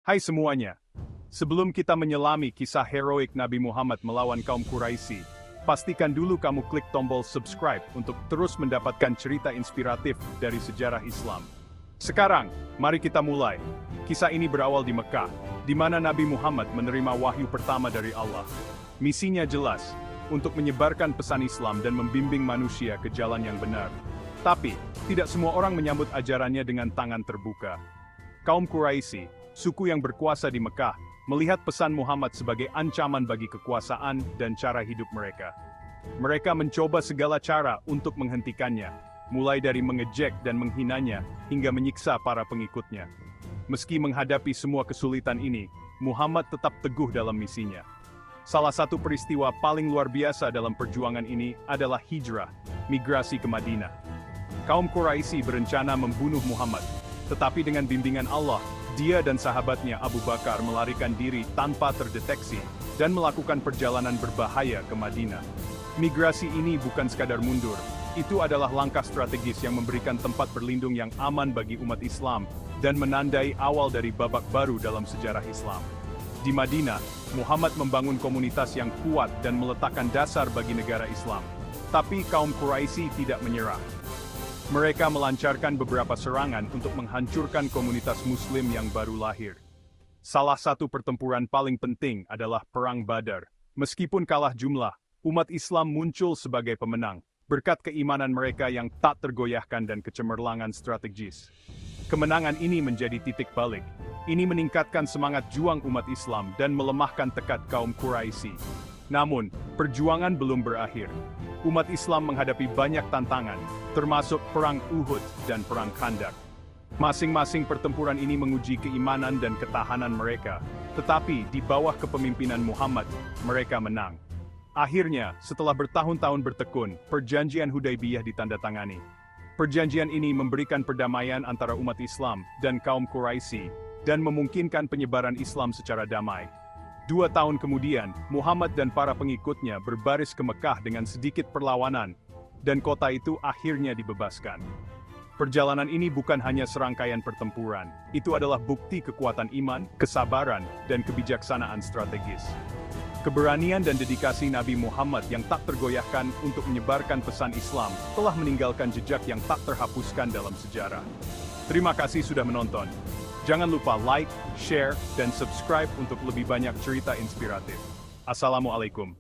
Hai semuanya. Sebelum kita menyelami kisah heroik Nabi Muhammad melawan kaum Quraisy, pastikan dulu kamu klik tombol subscribe untuk terus mendapatkan cerita inspiratif dari sejarah Islam. Sekarang, mari kita mulai. Kisah ini berawal di Mekah, di mana Nabi Muhammad menerima wahyu pertama dari Allah. Misinya jelas, untuk menyebarkan pesan Islam dan membimbing manusia ke jalan yang benar. Tapi, tidak semua orang menyambut ajarannya dengan tangan terbuka. Kaum Quraisy, suku yang berkuasa di Mekah, melihat pesan Muhammad sebagai ancaman bagi kekuasaan dan cara hidup mereka. Mereka mencoba segala cara untuk menghentikannya, mulai dari mengejek dan menghinanya, hingga menyiksa para pengikutnya. Meski menghadapi semua kesulitan ini, Muhammad tetap teguh dalam misinya. Salah satu peristiwa paling luar biasa dalam perjuangan ini adalah hijrah, migrasi ke Madinah. Kaum Quraisy berencana membunuh Muhammad, tetapi dengan bimbingan Allah, dia dan sahabatnya Abu Bakar melarikan diri tanpa terdeteksi dan melakukan perjalanan berbahaya ke Madinah. Migrasi ini bukan sekadar mundur, itu adalah langkah strategis yang memberikan tempat berlindung yang aman bagi umat Islam dan menandai awal dari babak baru dalam sejarah Islam. Di Madinah, Muhammad membangun komunitas yang kuat dan meletakkan dasar bagi negara Islam. Tapi kaum Quraisy tidak menyerah. Mereka melancarkan beberapa serangan untuk menghancurkan komunitas Muslim yang baru lahir. Salah satu pertempuran paling penting adalah Perang Badar. Meskipun kalah jumlah, umat Islam muncul sebagai pemenang, berkat keimanan mereka yang tak tergoyahkan dan kecemerlangan strategis. Kemenangan ini menjadi titik balik. Ini meningkatkan semangat juang umat Islam dan melemahkan tekad kaum Quraisy. Namun, perjuangan belum berakhir. Umat Islam menghadapi banyak tantangan, termasuk Perang Uhud dan Perang Khandaq. Masing-masing pertempuran ini menguji keimanan dan ketahanan mereka, tetapi di bawah kepemimpinan Muhammad, mereka menang. Akhirnya, setelah bertahun-tahun bertekun, Perjanjian Hudaybiyah ditandatangani. Perjanjian ini memberikan perdamaian antara umat Islam dan kaum Quraisy, dan memungkinkan penyebaran Islam secara damai. 2 tahun kemudian, Muhammad dan para pengikutnya berbaris ke Mekah dengan sedikit perlawanan, dan kota itu akhirnya dibebaskan. Perjalanan ini bukan hanya serangkaian pertempuran, itu adalah bukti kekuatan iman, kesabaran, dan kebijaksanaan strategis. Keberanian dan dedikasi Nabi Muhammad yang tak tergoyahkan untuk menyebarkan pesan Islam telah meninggalkan jejak yang tak terhapuskan dalam sejarah. Terima kasih sudah menonton. Jangan lupa like, share, dan subscribe untuk lebih banyak cerita inspiratif. Assalamualaikum.